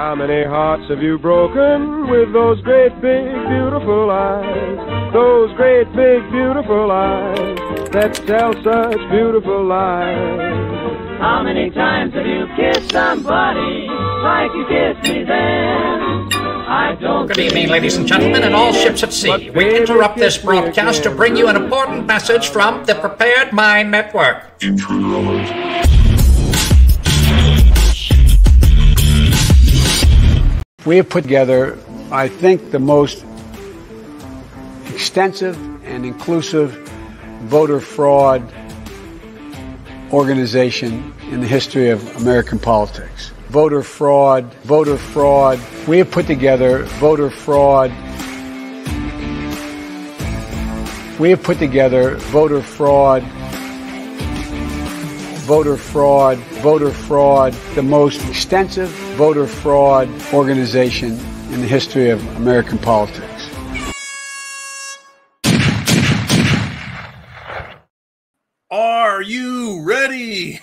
How many hearts have you broken with those great big beautiful eyes? Those great big beautiful eyes that tell such beautiful lies. How many times have you kissed somebody like you kissed me then? I don't. Good evening, ladies and gentlemen, and all ships at sea. We interrupt this broadcast to bring you an important message from the Prepared Mind Network. We have put together, I think, the most extensive and inclusive voter fraud organization in the history of American politics. Voter fraud. We have put together voter fraud. We have put together voter fraud, the most extensive voter fraud organization in the history of American politics. Are you ready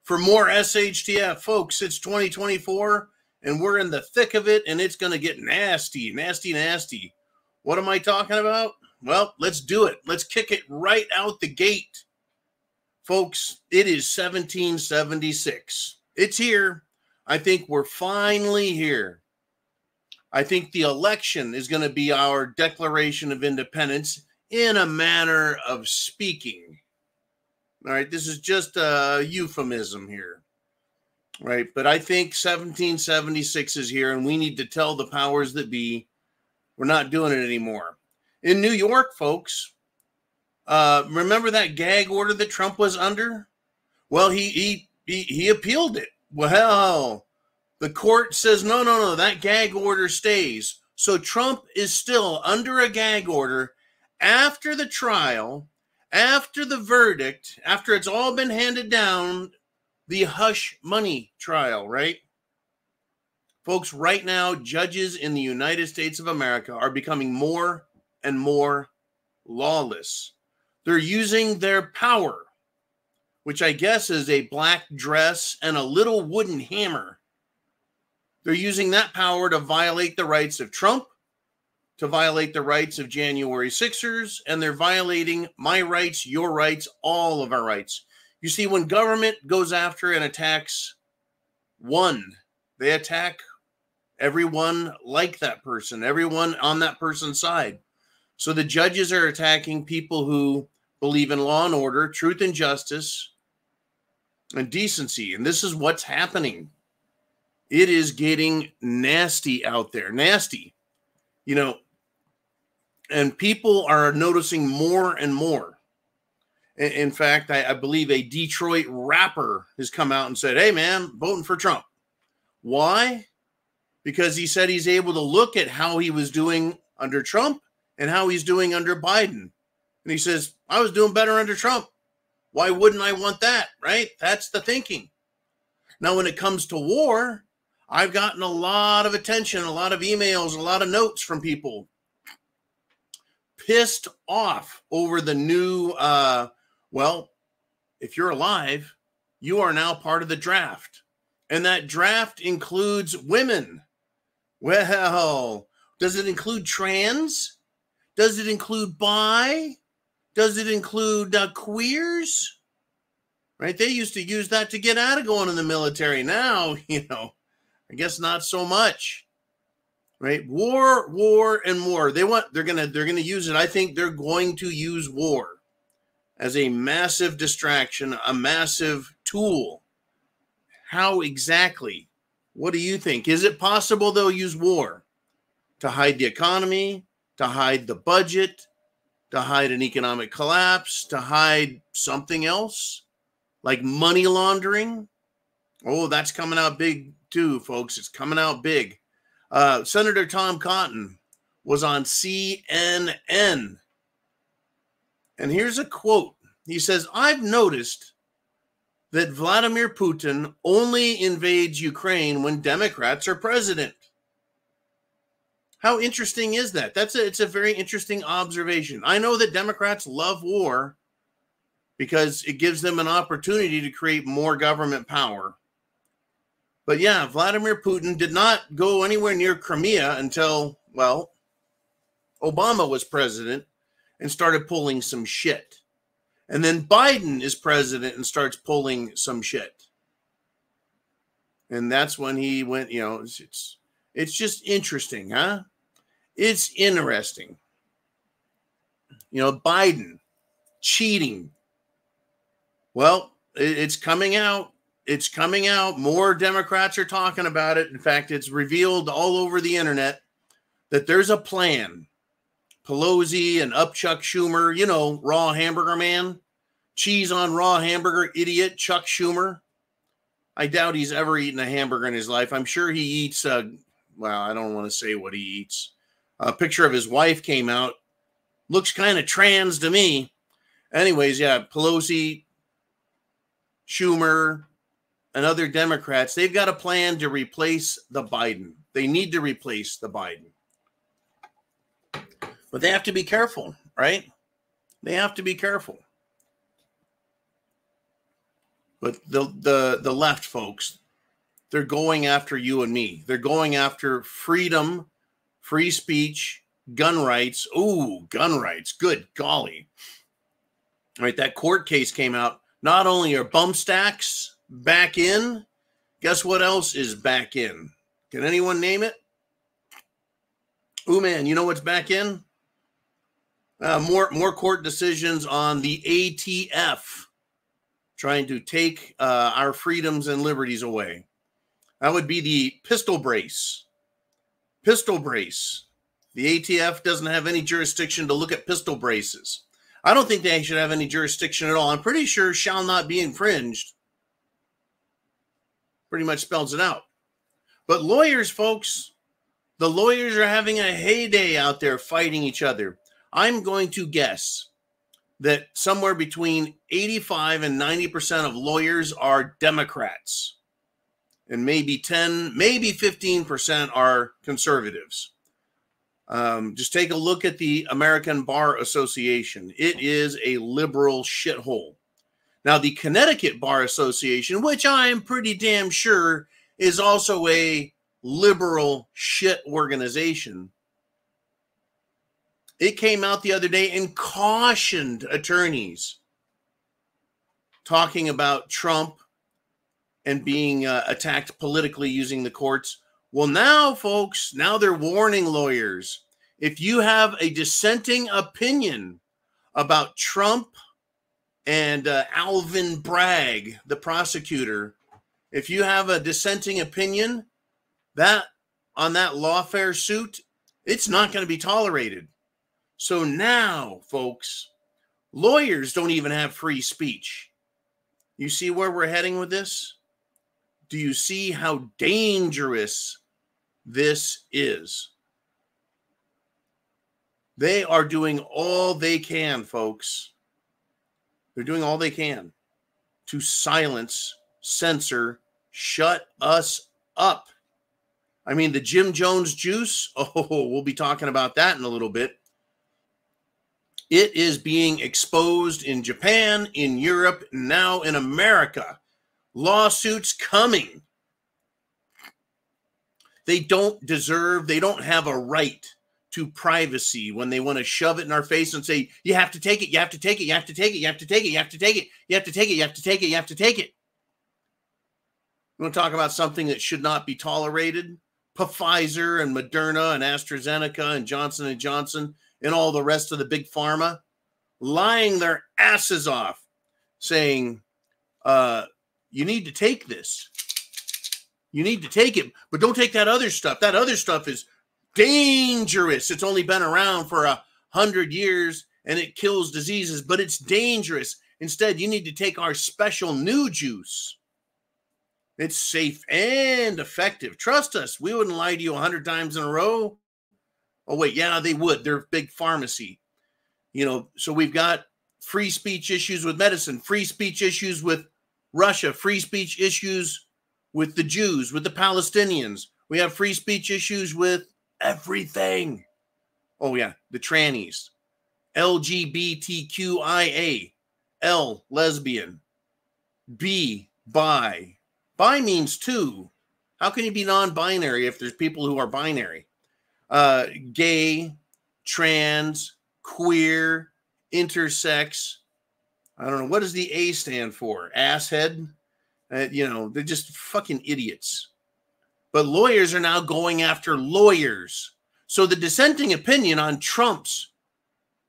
for more SHTF? Folks, it's 2024, and we're in the thick of it, and it's going to get nasty. What am I talking about? Well, let's do it. Let's kick it right out the gate. Folks, it is 1776. It's here. I think we're finally here. I think the election is going to be our Declaration of Independence in a manner of speaking. All right, this is just a euphemism here, right? But I think 1776 is here, and we need to tell the powers that be we're not doing it anymore. In New York, folks, remember that gag order that Trump was under? Well, he appealed it. Well, the court says, no, that gag order stays. So Trump is still under a gag order after the trial, after the verdict, after it's all been handed down, the hush money trial, right? Folks, right now, judges in the United States of America are becoming more and more lawless. They're using their power, which I guess is a black dress and a little wooden hammer. They're using that power to violate the rights of Trump, to violate the rights of January 6ers, and they're violating my rights, your rights, all of our rights. You see, when government goes after and attacks one, they attack everyone like that person, everyone on that person's side. So the judges are attacking people who believe in law and order, truth and justice, and decency. And this is what's happening. It is getting nasty out there. Nasty. You know, and people are noticing more and more. In fact, I believe a Detroit rapper has come out and said, hey, man, voting for Trump. Why? Because he said he's able to look at how he was doing under Trump and how he's doing under Biden. And he says, I was doing better under Trump. Why wouldn't I want that, right? That's the thinking. Now, when it comes to war, I've gotten a lot of attention, a lot of emails, a lot of notes from people pissed off over the new, well, if you're alive, you are now part of the draft. And that draft includes women. Well, does it include trans? Does it include bi? Does it include queers? Right? They used to use that to get out of going in the military. Now, you know, I guess not so much. Right? War, and more. They're gonna use it. I think they're going to use war as a massive distraction, a massive tool. How exactly? What do you think? Is it possible they'll use war to hide the economy, to hide the budget, to hide an economic collapse, to hide something else like money laundering? Oh, that's coming out big too, folks. It's coming out big. Senator Tom Cotton was on CNN. And here's a quote. He says, I've noticed that Vladimir Putin only invades Ukraine when Democrats are president. How interesting is that? It's a very interesting observation. I know that Democrats love war because it gives them an opportunity to create more government power. But yeah, Vladimir Putin did not go anywhere near Crimea until, well, Obama was president and started pulling some shit. And then Biden is president and starts pulling some shit. And that's when he went, you know, it's just interesting, huh? It's interesting. You know, Biden cheating. Well, it's coming out. It's coming out. More Democrats are talking about it. In fact, it's revealed all over the internet that there's a plan. Pelosi and Chuck Schumer, you know, raw hamburger man, cheese on raw hamburger idiot, Chuck Schumer. I doubt he's ever eaten a hamburger in his life. I'm sure he eats, well, I don't want to say what he eats. A picture of his wife came out. Looks kind of trans to me. Anyways, yeah, Pelosi, Schumer, and other Democrats, they've got a plan to replace the Biden. They need to replace the Biden. But they have to be careful, right? They have to be careful. But the left, folks, they're going after you and me. They're going after freedom, free speech, gun rights. Ooh, gun rights. Good golly. All right, that court case came out. Not only are bump stacks back in, guess what else is back in? Can anyone name it? Ooh, man, you know what's back in? More court decisions on the ATF trying to take our freedoms and liberties away. That would be the pistol brace. Pistol brace. The ATF doesn't have any jurisdiction to look at pistol braces. I don't think they should have any jurisdiction at all. I'm pretty sure shall not be infringed pretty much spells it out. But lawyers, folks, the lawyers are having a heyday out there fighting each other. I'm going to guess that somewhere between 85 and 90% of lawyers are Democrats. And maybe 10, maybe 15% are conservatives. Just take a look at the American Bar Association. It is a liberal shithole. Now, the Connecticut Bar Association, which I am pretty damn sure is also a liberal shit organization, it came out the other day and cautioned attorneys talking about Trump and being attacked politically using the courts. Well, now, folks, now they're warning lawyers. If you have a dissenting opinion about Trump and Alvin Bragg, the prosecutor, if you have a dissenting opinion that on that Lawfare suit, it's not going to be tolerated. So now, folks, lawyers don't even have free speech. You see where we're heading with this? Do you see how dangerous this is? They are doing all they can, folks. They're doing all they can to silence, censor, shut us up. I mean, the Jim Jones juice, we'll be talking about that in a little bit. It is being exposed in Japan, in Europe, now in America. Lawsuits coming. They don't deserve, they don't have a right to privacy when they want to shove it in our face and say, you have to take it, you have to take it, you have to take it, you have to take it, you have to take it, you have to take it, you have to take it, you have to take it. We want to talk about something that should not be tolerated. Pfizer and Moderna and AstraZeneca and Johnson & Johnson and all the rest of the big pharma lying their asses off saying, you need to take this. You need to take it, but don't take that other stuff. That other stuff is dangerous. It's only been around for 100 years and it kills diseases, but it's dangerous. Instead, you need to take our special new juice. It's safe and effective. Trust us. We wouldn't lie to you 100 times in a row. Oh, wait. Yeah, they would. They're a big pharmacy. You know, so we've got free speech issues with medicine, free speech issues with Russia, free speech issues with the Jews, with the Palestinians. We have free speech issues with everything. Oh, yeah, the trannies. LGBTQIA. L, lesbian. B, bi. Bi means two. How can you be non-binary if there's people who are binary? Gay, trans, queer, intersex. I don't know. What does the A stand for? Asshead? You know, they're just fucking idiots. But lawyers are now going after lawyers. So the dissenting opinion on Trump's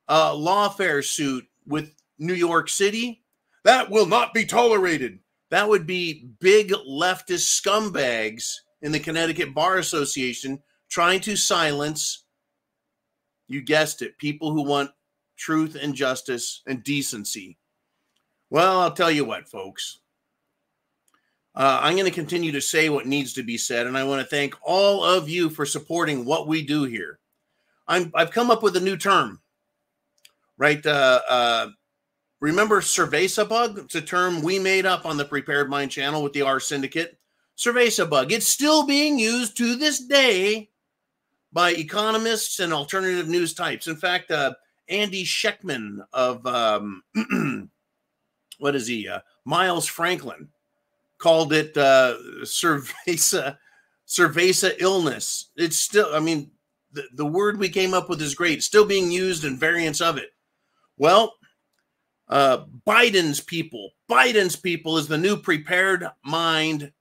lawfare suit with New York City, that will not be tolerated. That would be big leftist scumbags in the Connecticut Bar Association trying to silence, you guessed it, people who want truth and justice and decency. Well, I'll tell you what, folks. I'm going to continue to say what needs to be said, and I want to thank all of you for supporting what we do here. I've come up with a new term, right? Remember cerveza bug? It's a term we made up on the Prepared Mind channel with the R Syndicate. Cerveza bug. It's still being used to this day by economists and alternative news types. In fact, Andy Scheckman of, what is he? Miles Franklin called it cerveza illness. It's still, I mean, the word we came up with is great. It's still being used in variants of it. Well, Biden's people is the new prepared mind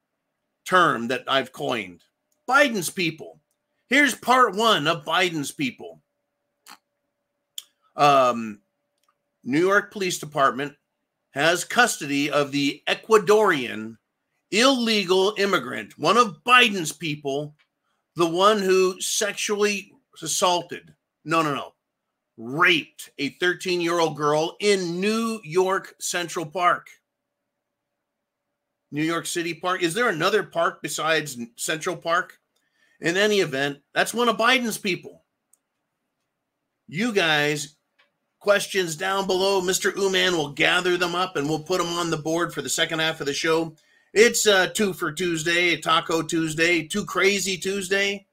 term that I've coined. Biden's people. Here's part one of Biden's people. New York Police Department has custody of the Ecuadorian illegal immigrant, one of Biden's people, the one who sexually assaulted, raped a 13-year-old girl in New York Central Park. New York City Park. Is there another park besides Central Park? In any event, that's one of Biden's people. You guys, questions down below. Mr. Uman will gather them up and we'll put them on the board for the second half of the show. It's Two for Tuesday, Taco Tuesday, Too Crazy Tuesday.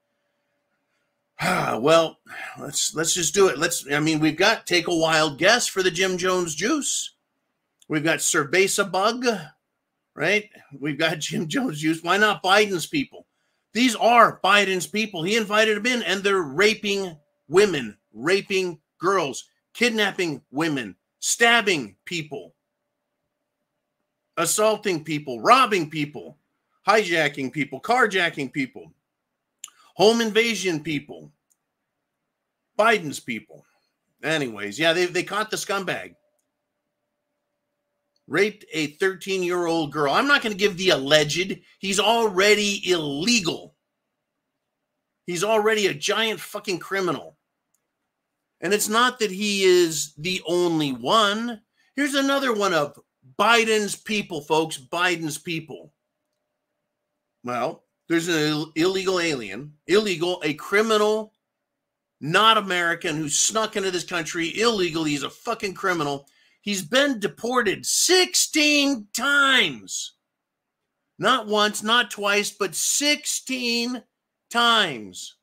Well, let's just do it. We've got Take a Wild Guess for the Jim Jones Juice. We've got Cerveza Bug, right? We've got Jim Jones Juice. Why not Biden's people? These are Biden's people. He invited them in, and they're raping women, raping girls, kidnapping women, stabbing people, assaulting people, robbing people, hijacking people, carjacking people, home invasion people, Biden's people. Anyways, yeah, they caught the scumbag. Raped a 13-year-old girl. I'm not going to give the alleged. He's already illegal. He's already a giant fucking criminal. And it's not that he is the only one. Here's another one of Biden's people, folks. Biden's people. Well, there's an illegal alien, a criminal, not American, who snuck into this country illegally. He's a fucking criminal. He's been deported 16 times. Not once, not twice, but 16 times.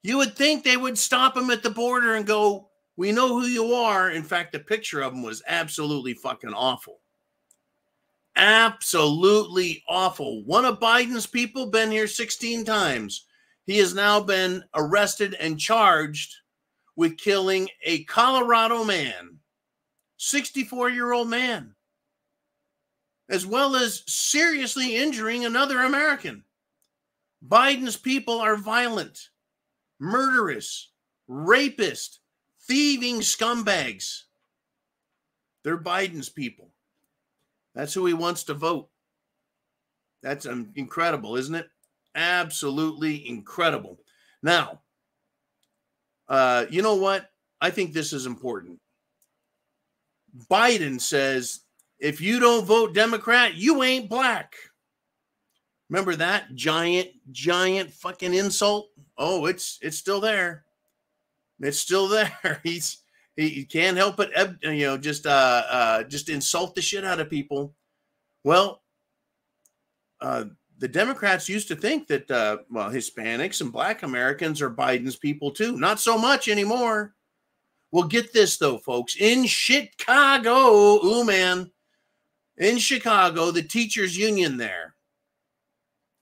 You would think they would stop him at the border and go, "We know who you are." In fact, the picture of him was absolutely fucking awful. Absolutely awful. One of Biden's people been here 16 times. He has now been arrested and charged with killing a Colorado man, 64-year-old man, as well as seriously injuring another American. Biden's people are violent, murderous, rapist, thieving scumbags. They're Biden's people. That's who he wants to vote. That's incredible, isn't it? Absolutely incredible. Now, you know what? I think this is important. Biden says, if you don't vote Democrat, you ain't black. Remember that giant fucking insult? Oh, it's still there. It's still there. He can't help but just insult the shit out of people. Well, the Democrats used to think that Hispanics and Black Americans are Biden's people too. Not so much anymore. Well, get this though, folks. In Chicago, in Chicago, the teachers union there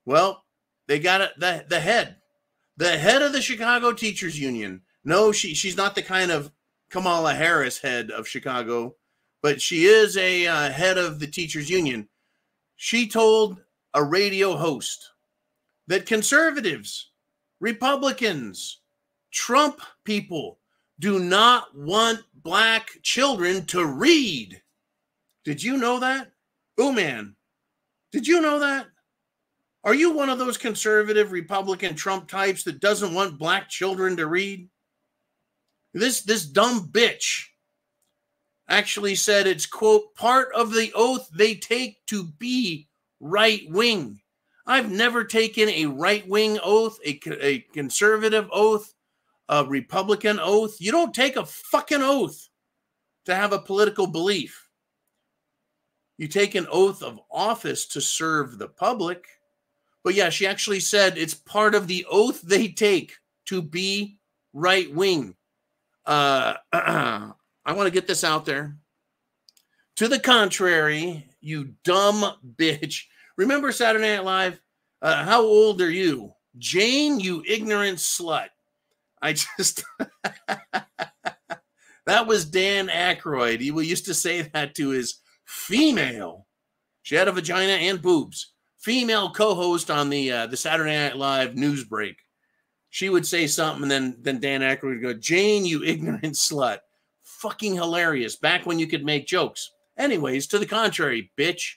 Well, they got it. The head of the Chicago Teachers Union. No, she's not the kind of Kamala Harris head of Chicago, but she is a head of the Teachers Union. She told a radio host that conservatives, Republicans, Trump people do not want black children to read. Did you know that? Oh, man. Did you know that? Are you one of those conservative Republican Trump types that doesn't want black children to read? This dumb bitch actually said it's, quote, part of the oath they take to be right-wing. I've never taken a right-wing oath, a conservative oath, a Republican oath. You don't take a fucking oath to have a political belief. You take an oath of office to serve the public. But yeah, she actually said it's part of the oath they take to be right-wing. I want to get this out there. To the contrary, you dumb bitch. Remember Saturday Night Live? How old are you? Jane, you ignorant slut. I just... That was Dan Aykroyd. He used to say that to his female. She had a vagina and boobs. Female co-host on the Saturday Night Live news break. She would say something, and then Dan Aykroyd would go, Jane, you ignorant slut. Fucking hilarious. Back when you could make jokes. Anyways, to the contrary, bitch.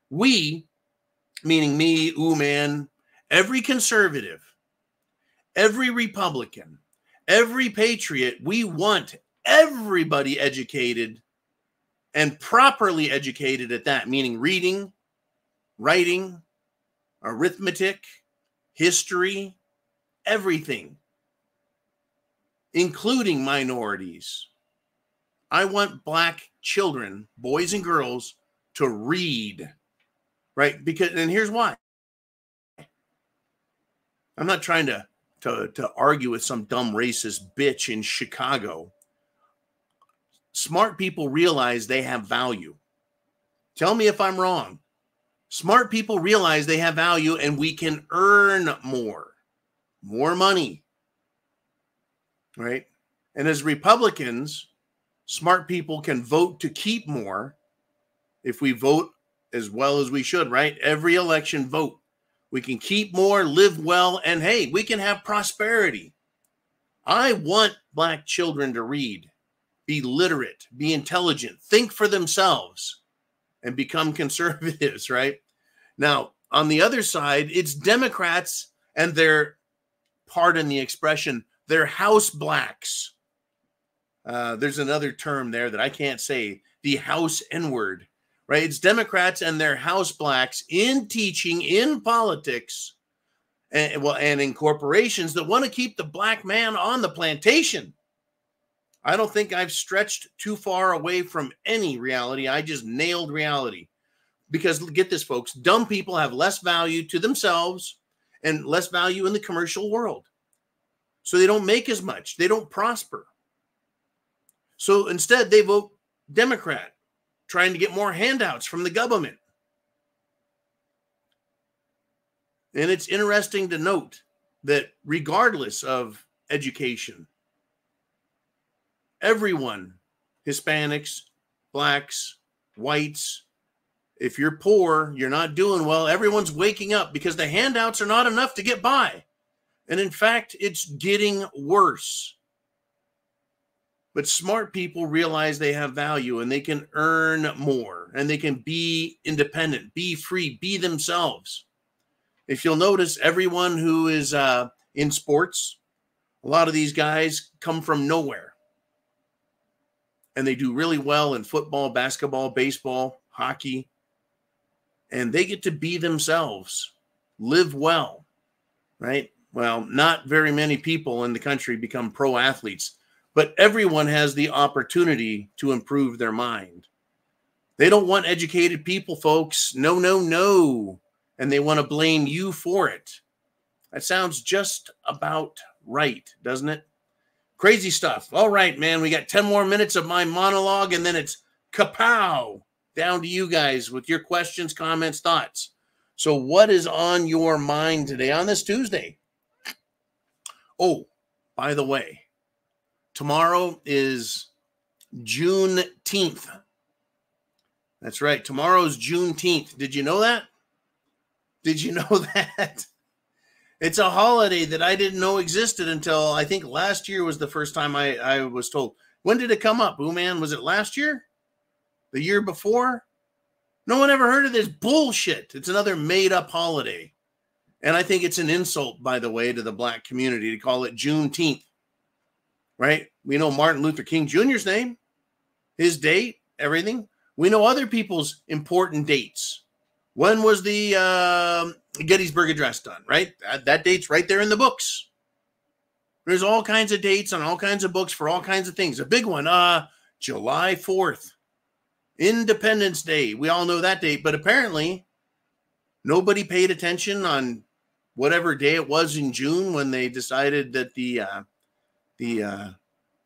We, meaning me, man, every conservative, every Republican, every patriot, we want everybody educated and properly educated at that, meaning reading, writing, arithmetic, history, everything, including minorities. I want black children, boys and girls, to read, right? Because, and here's why. I'm not trying to argue with some dumb racist bitch in Chicago. Smart people realize they have value. Tell me if I'm wrong. Smart people realize they have value and we can earn more money, right? And as Republicans, smart people can vote to keep more if we vote as well as we should, right? Every election vote. We can keep more, live well, and hey, we can have prosperity. I want black children to read, be literate, be intelligent, think for themselves, and become conservatives, right? Now, on the other side, it's Democrats and their, pardon the expression, they're house blacks. There's another term there that I can't say, the house N-word, right? It's Democrats and their house blacks in teaching, in politics, and in corporations that want to keep the black man on the plantation. I don't think I've stretched too far away from any reality. I just nailed reality. Because get this, folks, dumb people have less value to themselves and less value in the commercial world. So they don't make as much. They don't prosper. So instead, they vote Democrat, trying to get more handouts from the government. And it's interesting to note that regardless of education, everyone, Hispanics, blacks, whites, if you're poor, you're not doing well, everyone's waking up because the handouts are not enough to get by. And in fact, it's getting worse. But smart people realize they have value and they can earn more and they can be independent, be free, be themselves. If you'll notice, everyone who is in sports, a lot of these guys come from nowhere. And they do really well in football, basketball, baseball, hockey. And they get to be themselves, live well, right? Well, not very many people in the country become pro athletes, but everyone has the opportunity to improve their mind. They don't want educated people, folks. No, no, no. And they want to blame you for it. That sounds just about right, doesn't it? Crazy stuff. All right, man. We got 10 more minutes of my monologue, and then it's kapow. Down to you guys with your questions, comments, thoughts. So what is on your mind today on this Tuesday? Oh, by the way, tomorrow is Juneteenth. That's right. Tomorrow's Juneteenth. Did you know that? Did you know that? It's a holiday that I didn't know existed until I think last year was the first time I was told. When did it come up, Boo Man? Was it last year? The year before? No one ever heard of this bullshit. It's another made-up holiday. And I think it's an insult, by the way, to the black community to call it Juneteenth. Right? We know Martin Luther King Jr.'s name, his date, everything. We know other people's important dates. When was the Gettysburg Address done, right? That date's right there in the books. There's all kinds of dates on all kinds of books for all kinds of things. A big one, July 4th, Independence Day. We all know that date, but apparently nobody paid attention on whatever day it was in June when they decided that the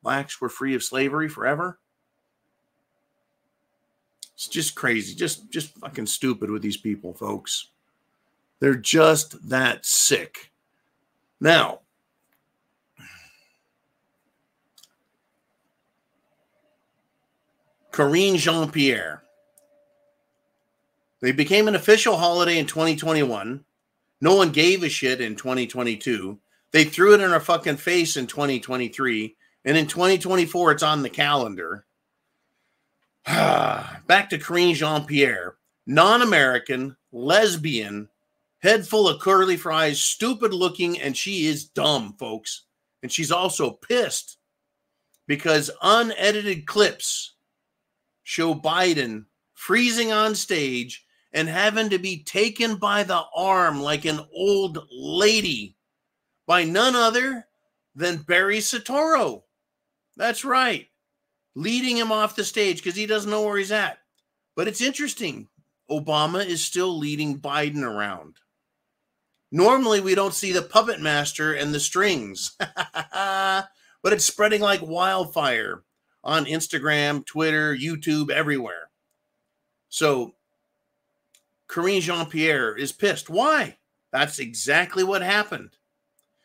blacks were free of slavery forever. It's just crazy, just fucking stupid with these people, folks. They're just that sick. Now, Karine Jean-Pierre. They became an official holiday in 2021. No one gave a shit in 2022. They threw it in our fucking face in 2023. And in 2024, it's on the calendar. Back to Karine Jean-Pierre. Non-American, lesbian, head full of curly fries, stupid looking, and she is dumb, folks. And she's also pissed because unedited clips show Biden freezing on stage and having to be taken by the arm like an old lady by none other than Barry Soetoro. That's right. Leading him off the stage because he doesn't know where he's at. But it's interesting. Obama is still leading Biden around. Normally, we don't see the puppet master and the strings. But it's spreading like wildfire on Instagram, Twitter, YouTube, everywhere. So, Karine Jean-Pierre is pissed. Why? That's exactly what happened.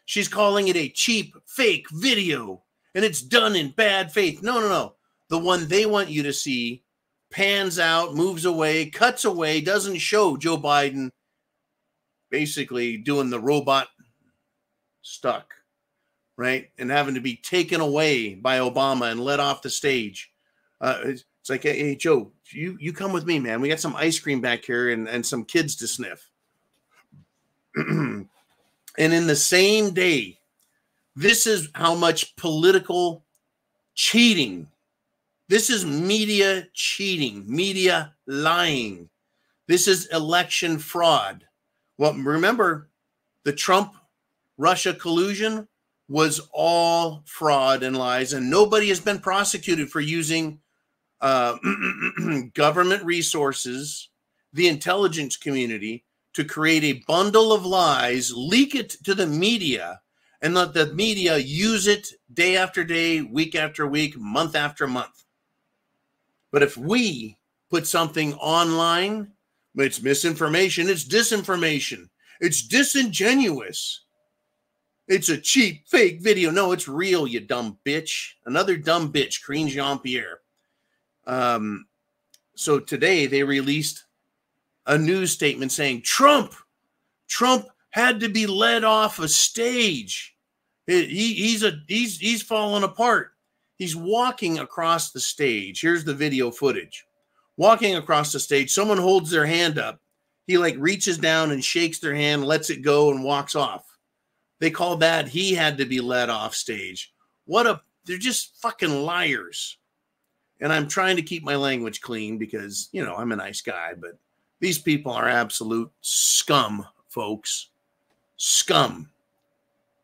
She's calling it a cheap, fake video, and it's done in bad faith. No. The one they want you to see pans out, moves away, cuts away, doesn't show Joe Biden basically doing the robot stuck, right? And having to be taken away by Obama and let off the stage. It's like, hey, Joe, you come with me, man. We got some ice cream back here and some kids to sniff. And in the same day, this is how much political cheating. This is media cheating, media lying. This is election fraud. Well, remember, the Trump-Russia collusion was all fraud and lies, and nobody has been prosecuted for using government resources, the intelligence community, to create a bundle of lies, leak it to the media, and let the media use it day after day, week after week, month after month. But if we put something online, it's misinformation, it's disinformation, it's disingenuous, it's a cheap, fake video. No, it's real, you dumb bitch. Another dumb bitch, Karine Jean-Pierre. So today they released a news statement saying Trump had to be led off a stage. He's falling apart. He's walking across the stage. Here's the video footage. Walking across the stage, someone holds their hand up. He like reaches down and shakes their hand, lets it go, and walks off. They call that he had to be led off stage. They're just fucking liars. And I'm trying to keep my language clean because, I'm a nice guy, but these people are absolute scum, folks. Scum.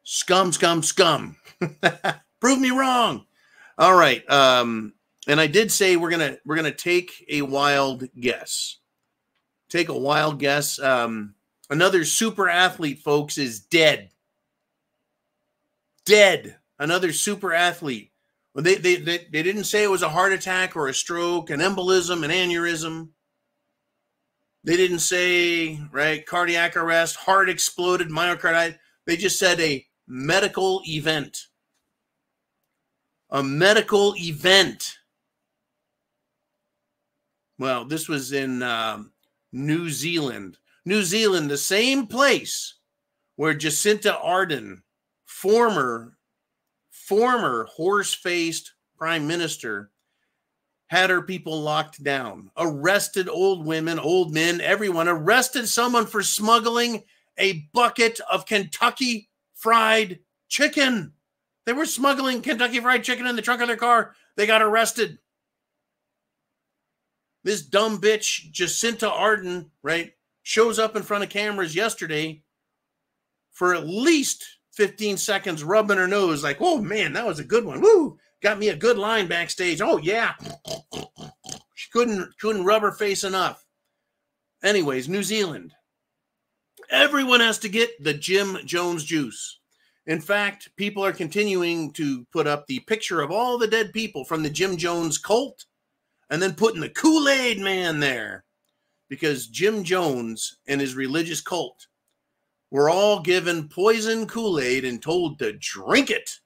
Scum, scum, scum. Prove me wrong. All right. And I did say we're gonna take a wild guess. Take a wild guess. Another super athlete, folks, is dead. Dead. Another super athlete. Well, they didn't say it was a heart attack or a stroke, an embolism, an aneurysm. They didn't say, right, cardiac arrest, heart exploded, myocarditis. They just said a medical event. A medical event. Well, this was in New Zealand. New Zealand, the same place where Jacinda Ardern, former horse-faced prime minister, had her people locked down, arrested old women, old men, everyone, arrested someone for smuggling a bucket of Kentucky Fried Chicken. They were smuggling Kentucky Fried Chicken in the trunk of their car. They got arrested. This dumb bitch, Jacinda Ardern, right, shows up in front of cameras yesterday for at least 15 seconds rubbing her nose like, oh, man, that was a good one. Woo! Got me a good line backstage. Oh, yeah. She couldn't rub her face enough. Anyways, New Zealand. Everyone has to get the Jim Jones juice. In fact, people are continuing to put up the picture of all the dead people from the Jim Jones cult and then putting the Kool-Aid man there because Jim Jones and his religious cult were all given poison Kool-Aid and told to drink it.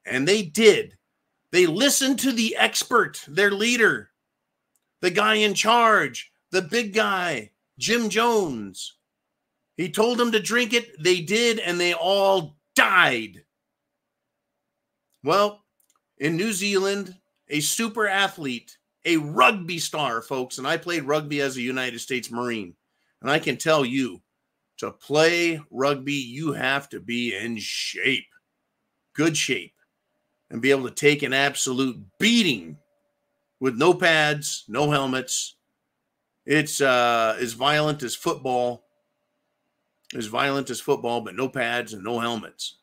And they did. They listened to the expert, their leader, the guy in charge, the big guy, Jim Jones. He told them to drink it. They did, and they all died. Well, in New Zealand, a super athlete, a rugby star, folks, and I played rugby as a United States Marine, and I can tell you, to play rugby, you have to be in shape, good shape, and be able to take an absolute beating with no pads, no helmets. It's as violent as football, but no pads and no helmets.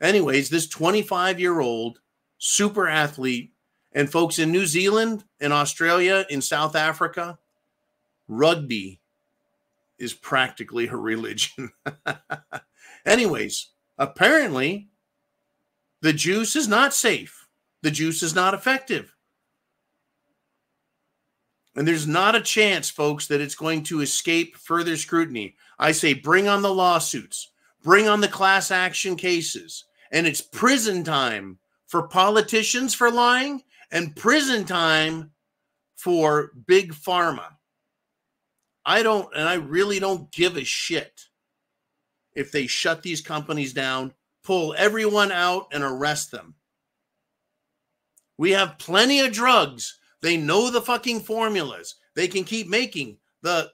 Anyways, this 25-year-old super athlete, and folks in New Zealand, in Australia, in South Africa, rugby is practically a religion. Anyways, apparently, the juice is not safe. The juice is not effective. And there's not a chance, folks, that it's going to escape further scrutiny. I say bring on the lawsuits. Bring on the class action cases. And it's prison time for politicians for lying and prison time for big pharma. I really don't give a shit if they shut these companies down, pull everyone out, and arrest them. We have plenty of drugs. They know the fucking formulas. They can keep making the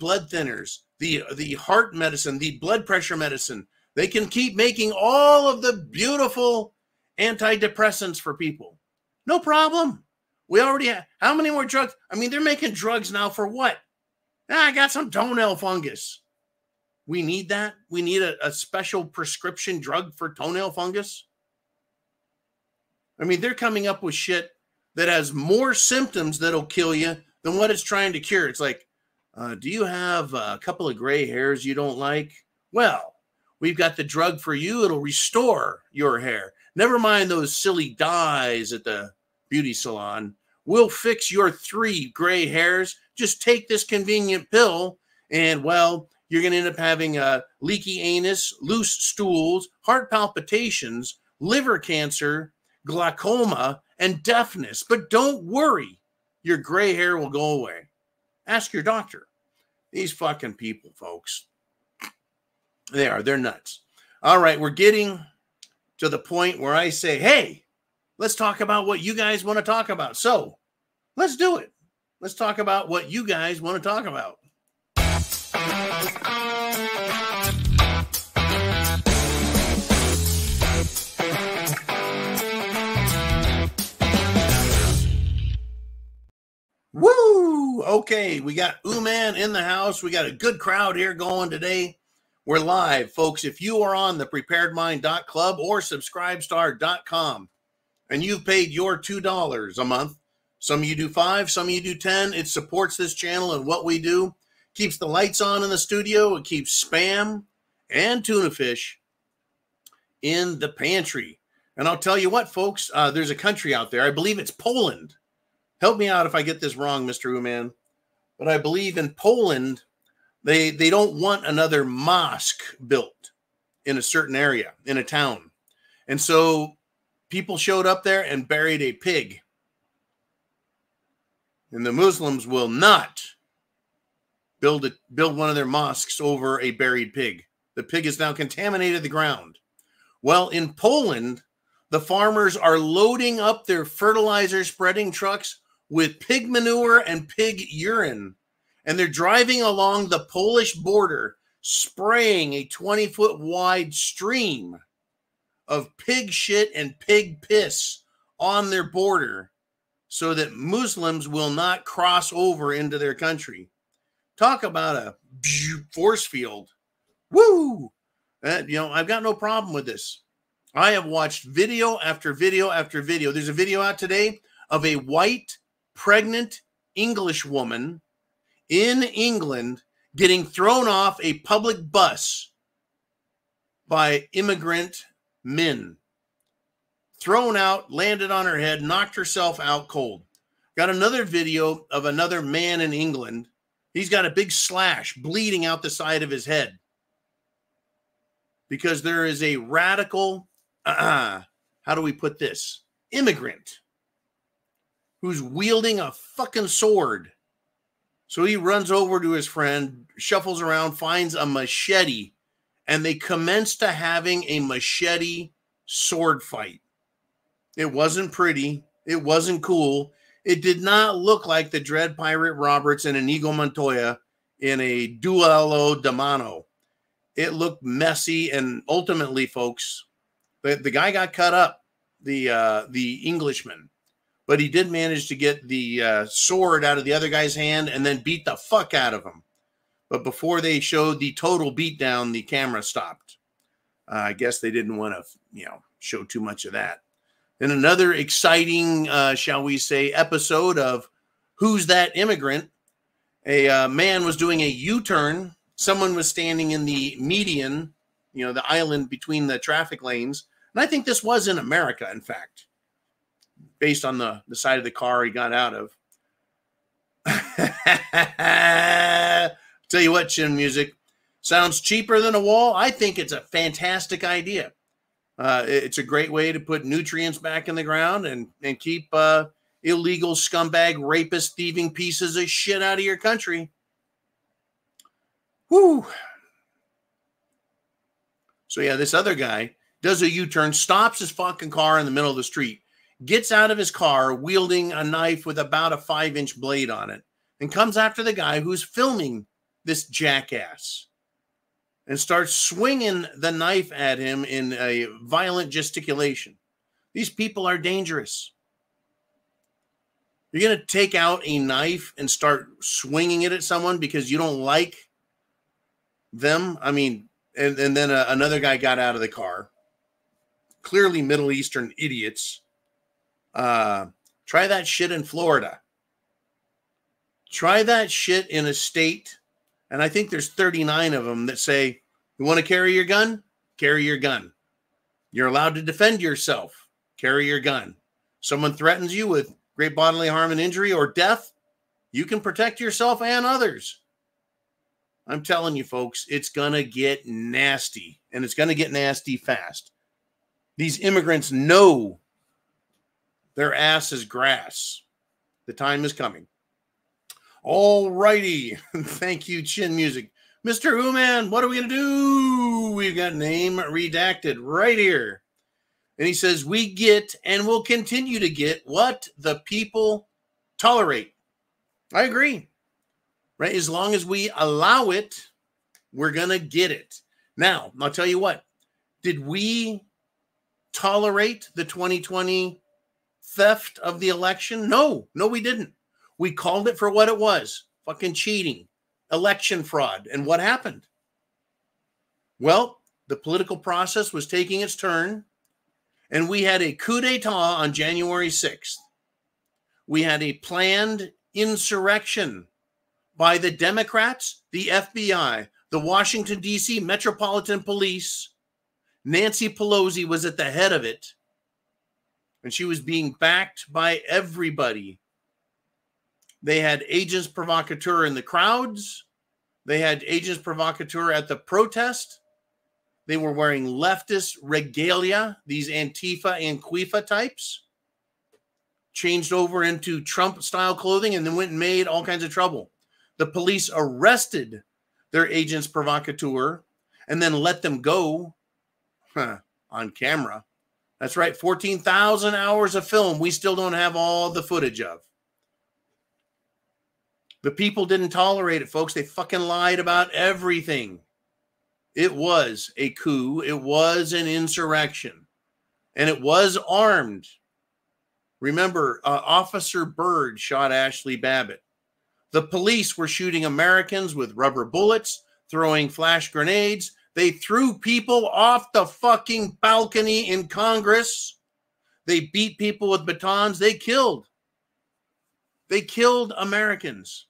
blood thinners, the heart medicine, the blood pressure medicine. They can keep making all of the beautiful antidepressants for people. No problem. We already have. How many more drugs? I mean, they're making drugs now for what? I got some toenail fungus. We need that? We need a special prescription drug for toenail fungus? I mean, they're coming up with shit that has more symptoms that'll kill you than what it's trying to cure. It's like, do you have a couple of gray hairs you don't like? Well, we've got the drug for you. It'll restore your hair. Never mind those silly dyes at the beauty salon. We'll fix your 3 gray hairs. Just take this convenient pill, and, well, you're going to end up having a leaky anus, loose stools, heart palpitations, liver cancer, glaucoma, and deafness. But don't worry. Your gray hair will go away. Ask your doctor. These fucking people, folks. They're nuts. All right, we're getting to the point where I say, hey, let's talk about what you guys want to talk about. So let's do it. Let's talk about what you guys want to talk about. Woo! Okay, we got Uman in the house. We got a good crowd here going today. We're live, folks. If you are on the preparedmind.club or subscribestar.com and you've paid your $2 a month, some of you do 5, some of you do 10. It supports this channel and what we do. Keeps the lights on in the studio. It keeps Spam and tuna fish in the pantry. And I'll tell you what, folks, there's a country out there. I believe it's Poland. Help me out if I get this wrong, Mr. Uman. But I believe in Poland, they don't want another mosque built in a certain area, in a town. And so people showed up there and buried a pig. And the Muslims will not build one of their mosques over a buried pig. The pig has now contaminated the ground. Well, in Poland, the farmers are loading up their fertilizer spreading trucks with pig manure and pig urine. And they're driving along the Polish border, spraying a 20-foot wide stream of pig shit and pig piss on their border so that Muslims will not cross over into their country. Talk about a force field. Woo! I've got no problem with this. I have watched video after video after video. There's a video out today of a white, pregnant English woman in England getting thrown off a public bus by immigrant men. Thrown out, landed on her head, knocked herself out cold. Got another video of another man in England. He's got a big slash bleeding out the side of his head because there is a radical, how do we put this? Immigrant who's wielding a fucking sword. So he runs over to his friend, shuffles around, finds a machete, and they commence to having a machete sword fight. It wasn't pretty. It wasn't cool. It did not look like the Dread Pirate Roberts and Inigo Montoya in a duello de mano. It looked messy, and ultimately, folks, the guy got cut up, the Englishman, but he did manage to get the sword out of the other guy's hand and then beat the fuck out of him. But before they showed the total beatdown, the camera stopped. I guess they didn't want to, show too much of that. And another exciting, shall we say, episode of Who's That Immigrant? A man was doing a U-turn. Someone was standing in the median, the island between the traffic lanes. And I think this was in America, in fact, based on the side of the car he got out of. Tell you what, Chin Music, sounds cheaper than a wall. I think it's a fantastic idea. It's a great way to put nutrients back in the ground and keep illegal scumbag, rapist, thieving pieces of shit out of your country. Whoo. So yeah, this other guy does a U-turn, stops his fucking car in the middle of the street, gets out of his car wielding a knife with about a 5-inch blade on it, and comes after the guy who's filming this jackass and starts swinging the knife at him in a violent gesticulation. These people are dangerous. You're going to take out a knife and start swinging it at someone because you don't like them? I mean, and then another guy got out of the car. Clearly Middle Eastern idiots. Try that shit in Florida. Try that shit in a state. And I think there's 39 of them that say, you want to carry your gun? Carry your gun. You're allowed to defend yourself. Carry your gun. Someone threatens you with great bodily harm and injury or death, you can protect yourself and others. I'm telling you, folks, it's going to get nasty, and it's going to get nasty fast. These immigrants know their ass is grass. The time is coming. All righty. Thank you, Chin Music. Mr. Who-Man, what are we going to do? We've got name redacted right here. And he says, we get and will continue to get what the people tolerate. I agree. Right? As long as we allow it, we're going to get it. Now, I'll tell you what. Did we tolerate the 2020 theft of the election? No, we didn't. We called it for what it was. Fucking cheating. Election fraud. And what happened? Well, the political process was taking its turn, and we had a coup d'etat on January 6th. We had a planned insurrection by the Democrats, the FBI, the Washington, D.C. Metropolitan Police. Nancy Pelosi was at the head of it, and she was being backed by everybody. They had agents provocateur in the crowds. They had agents provocateur at the protest. They were wearing leftist regalia, these Antifa and Anquifa types, changed over into Trump-style clothing, and then went and made all kinds of trouble. The police arrested their agents provocateur and then let them go on camera. That's right, 14,000 hours of film we still don't have all the footage of. The people didn't tolerate it, folks. They fucking lied about everything. It was a coup. It was an insurrection. And it was armed. Remember, Officer Byrd shot Ashley Babbitt. The police were shooting Americans with rubber bullets, throwing flash grenades. They threw people off the fucking balcony in Congress. They beat people with batons. They killed Americans.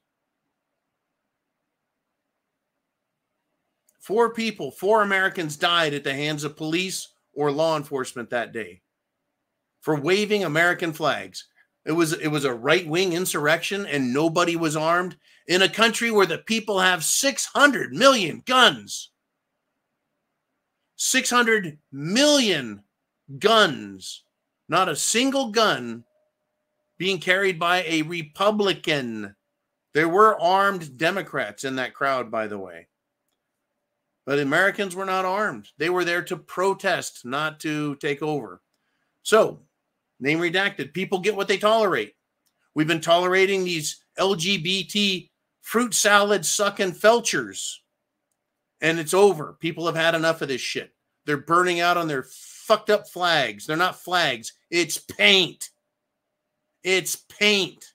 4 Americans died at the hands of police or law enforcement that day for waving American flags. It was a right-wing insurrection and nobody was armed in a country where the people have 600 million guns. 600 million guns. Not a single gun being carried by a Republican. There were armed Democrats in that crowd, by the way. But Americans were not armed. They were there to protest, not to take over. So, name redacted. People get what they tolerate. We've been tolerating these LGBT fruit salad sucking felchers. And it's over. People have had enough of this shit. They're burning out on their fucked up flags. They're not flags. It's paint. It's paint.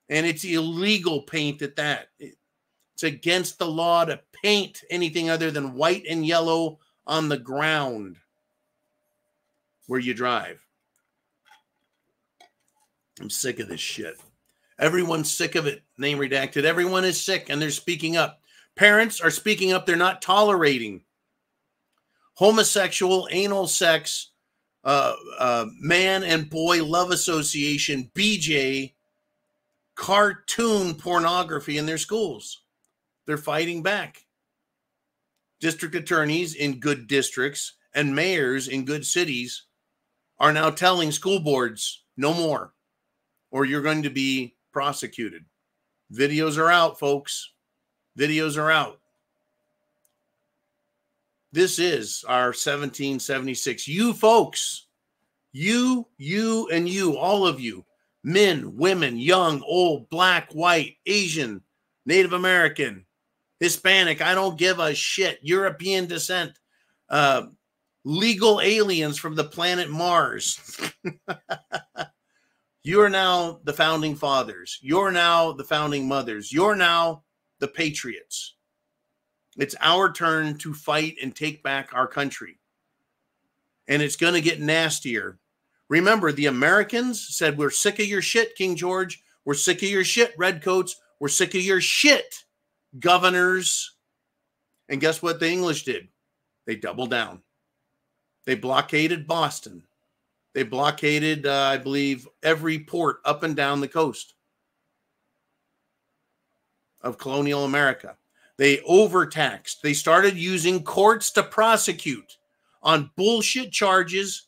And it's illegal paint at that. It's against the law to paint anything other than white and yellow on the ground where you drive. I'm sick of this shit. Everyone's sick of it. Name redacted. Everyone is sick and they're speaking up. Parents are speaking up. They're not tolerating homosexual, anal sex, man and boy love association, BJ, cartoon pornography in their schools. They're fighting back. District attorneys in good districts and mayors in good cities are now telling school boards, no more, or you're going to be prosecuted. Videos are out, folks. Videos are out. This is our 1776. You folks, you, and you, all of you, men, women, young, old, black, white, Asian, Native American, Hispanic, I don't give a shit, European descent, legal aliens from the planet Mars. You are now the founding fathers. You're now the founding mothers. You're now the patriots. It's our turn to fight and take back our country. And it's going to get nastier. Remember, the Americans said, we're sick of your shit, King George. We're sick of your shit, Redcoats. We're sick of your shit, governors. And guess what the English did? They doubled down. They blockaded Boston. They blockaded, I believe, every port up and down the coast of colonial America. They overtaxed. They started using courts to prosecute on bullshit charges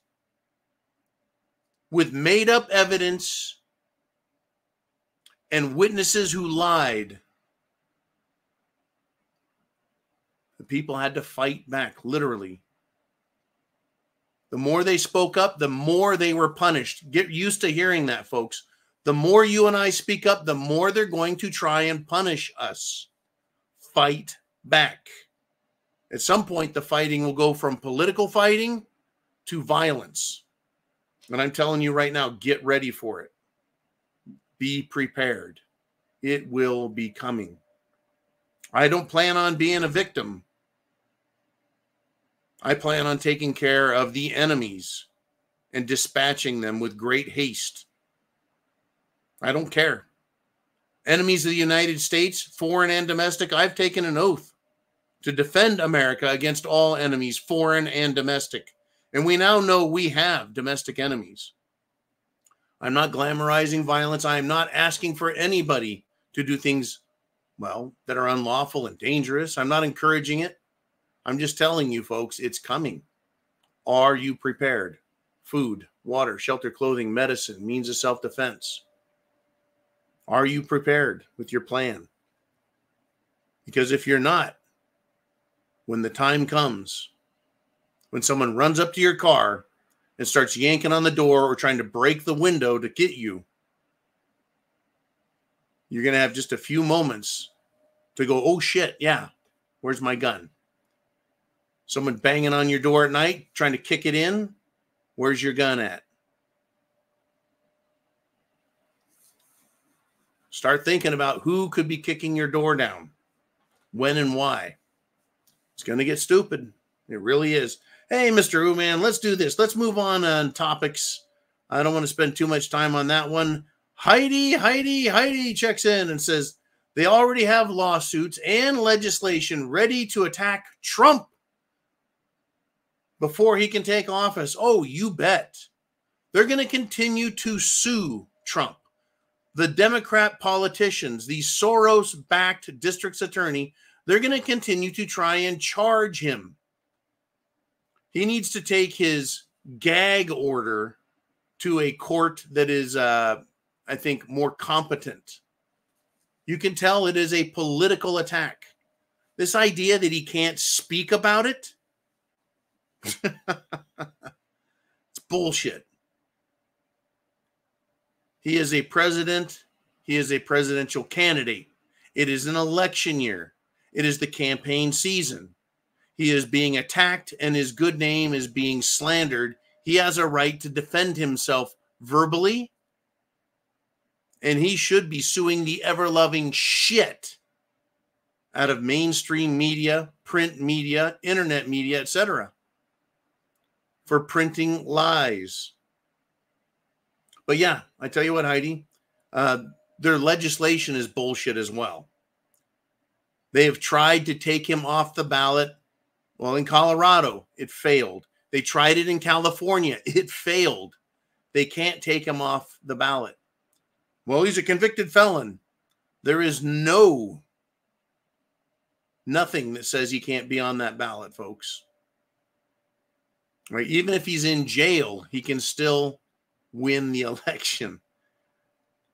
with made-up evidence and witnesses who lied. The people had to fight back, literally. The more they spoke up, the more they were punished. Get used to hearing that, folks. The more you and I speak up, the more they're going to try and punish us. Fight back. At some point, the fighting will go from political fighting to violence. And I'm telling you right now, get ready for it. Be prepared. It will be coming. I don't plan on being a victim. I plan on taking care of the enemies and dispatching them with great haste. I don't care. Enemies of the United States, foreign and domestic, I've taken an oath to defend America against all enemies, foreign and domestic. And we now know we have domestic enemies. I'm not glamorizing violence. I am not asking for anybody to do things, well, that are unlawful and dangerous. I'm not encouraging it. I'm just telling you, folks, it's coming. Are you prepared? Food, water, shelter, clothing, medicine, means of self-defense. Are you prepared with your plan? Because if you're not, when the time comes, when someone runs up to your car and starts yanking on the door or trying to break the window to get you, you're going to have just a few moments to go, oh shit, yeah, where's my gun? Someone banging on your door at night, trying to kick it in, where's your gun at? Start thinking about who could be kicking your door down, when and why. It's going to get stupid. It really is. Hey, Mr. Man, let's do this. Let's move on topics. I don't want to spend too much time on that one. Heidi checks in and says they already have lawsuits and legislation ready to attack Trump before he can take office. Oh, you bet. They're going to continue to sue Trump. The Democrat politicians, the Soros-backed district's attorney, they're going to continue to try and charge him. He needs to take his gag order to a court that is, I think, more competent. You can tell it is a political attack. This idea that he can't speak about it, it's bullshit. He is a president. He is a presidential candidate. It is an election year. It is the campaign season. He is being attacked and his good name is being slandered. He has a right to defend himself verbally. And he should be suing the ever-loving shit out of mainstream media, print media, internet media, etc. for printing lies. But yeah, I tell you what, Heidi, their legislation is bullshit as well. They have tried to take him off the ballot. Well, in Colorado, it failed. They tried it in California. It failed. They can't take him off the ballot. Well, he's a convicted felon. There is nothing that says he can't be on that ballot, folks. Right? Even if he's in jail, he can still win the election.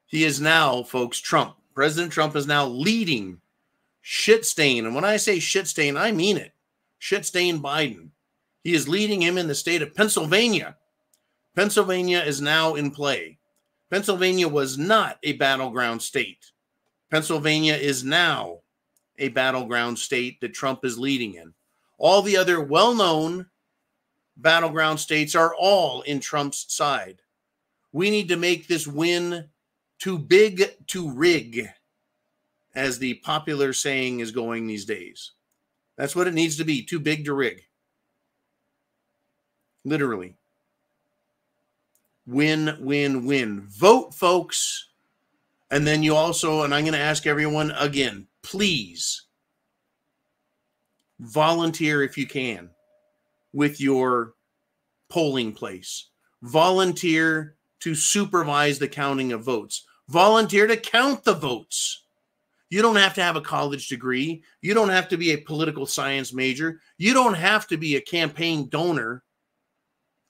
He is now, folks, Trump. President Trump is now leading shit stain. And when I say shit stain, I mean it. Shit stain Biden. He is leading him in the state of Pennsylvania. Pennsylvania is now in play. Pennsylvania was not a battleground state. Pennsylvania is now a battleground state that Trump is leading in. All the other well-known battleground states are all in Trump's side. We need to make this win too big to rig, as the popular saying is going these days. That's what it needs to be, too big to rig. Literally. Win, win, win. Vote, folks. And then you also, and I'm going to ask everyone again, please volunteer if you can with your polling place. Volunteer to supervise the counting of votes. Volunteer to count the votes. You don't have to have a college degree. You don't have to be a political science major. You don't have to be a campaign donor.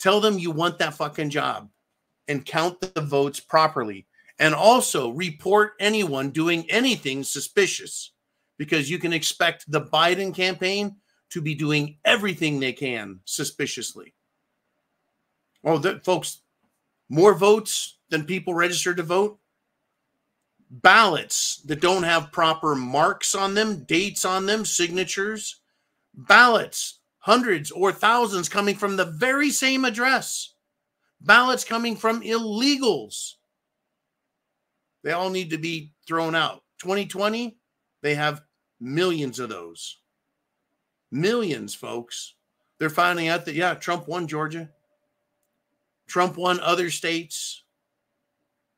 Tell them you want that fucking job and count the votes properly. And also report anyone doing anything suspicious, because you can expect the Biden campaign to be doing everything they can suspiciously. Oh, folks, more votes than people registered to vote. Ballots that don't have proper marks on them, dates on them, signatures. Ballots, hundreds or thousands coming from the very same address. Ballots coming from illegals. They all need to be thrown out. 2020, they have millions of those. Millions, folks. They're finding out that, yeah, Trump won Georgia. Trump won other states.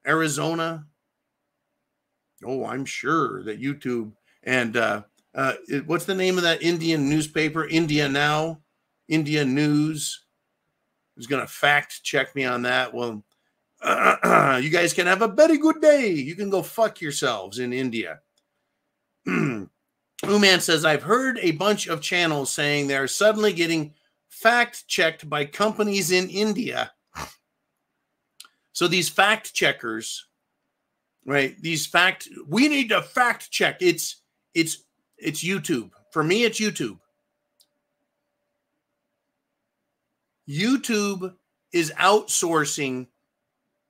Arizona. Oh, I'm sure that YouTube and what's the name of that Indian newspaper? India Now, India News is going to fact check me on that. Well, You guys can have a very good day. You can go fuck yourselves in India. Uman says, I've heard a bunch of channels saying they're suddenly getting fact-checked by companies in India. So these fact checkers, right? We need to fact check. It's YouTube. For me, it's YouTube. YouTube is outsourcing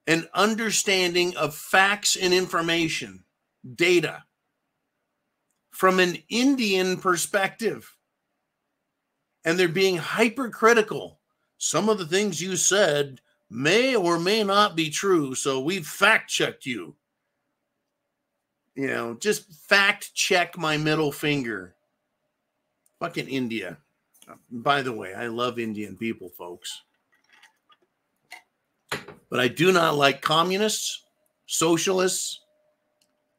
an understanding of facts and information, data, from an Indian perspective. And they're being hypercritical. Some of the things you said may or may not be true, so we've fact-checked you. You know, just fact-check my middle finger. Fucking India. By the way, I love Indian people, folks. But I do not like communists, socialists.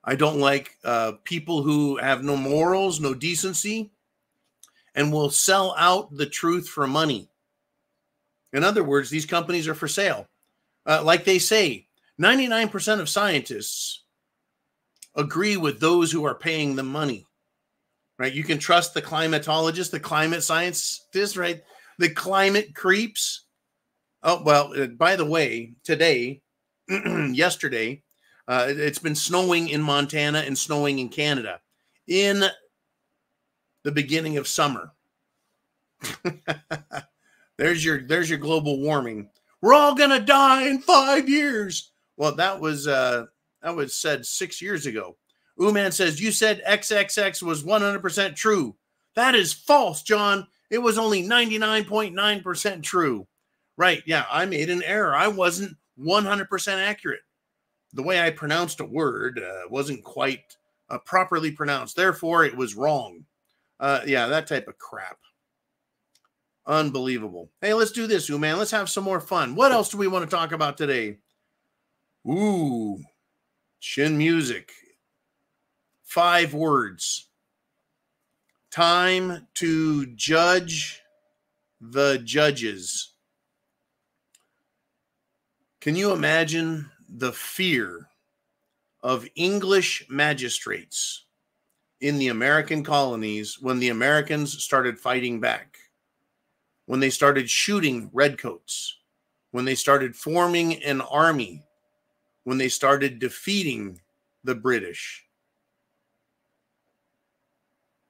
I don't like people who have no morals, no decency, and will sell out the truth for money. In other words, these companies are for sale. Like they say, 99% of scientists agree with those who are paying them money, right? You can trust the climatologists, the climate scientists, right? The climate creeps. Oh, well, by the way, today, yesterday, it's been snowing in Montana and snowing in Canada in the beginning of summer. There's your global warming. We're all gonna die in 5 years. Well, that was said 6 years ago. Uman says, you said XXX was 100% true. That is false, John. It was only 99.9% true. Right, yeah, I made an error. I wasn't 100% accurate. The way I pronounced a word wasn't quite properly pronounced. Therefore, it was wrong. Yeah, that type of crap. Unbelievable. Hey, let's do this, Uman. Let's have some more fun. What else do we want to talk about today? Ooh, chin music. 5 words. Time to judge the judges. Can you imagine the fear of English magistrates in the American colonies when the Americans started fighting back? When they started shooting redcoats, when they started forming an army, when they started defeating the British,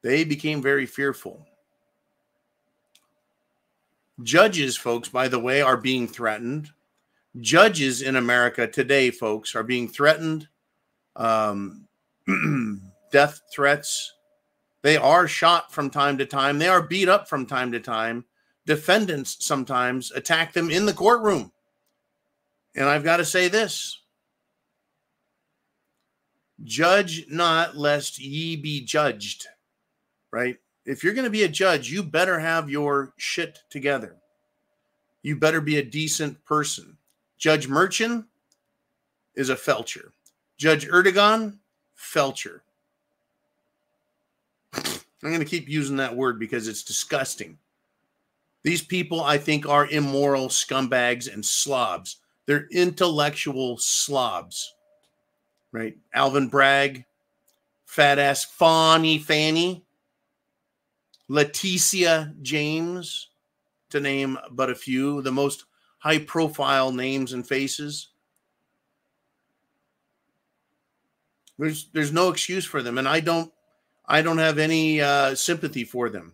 they became very fearful. Judges, folks, by the way, are being threatened. Judges in America today, folks, are being threatened. Death threats. They are shot from time to time. They are beat up from time to time. Defendants sometimes attack them in the courtroom. And I've got to say this. Judge not, lest ye be judged. Right? If you're going to be a judge, you better have your shit together. You better be a decent person. Judge Merchant is a felcher. Judge Erdogan, felcher. I'm going to keep using that word because it's disgusting. These people, I think, are immoral scumbags and slobs. They're intellectual slobs, right? Alvin Bragg, fat-ass Fanny, Leticia James, to name but a few, the most high-profile names and faces. There's no excuse for them, and I don't have any sympathy for them.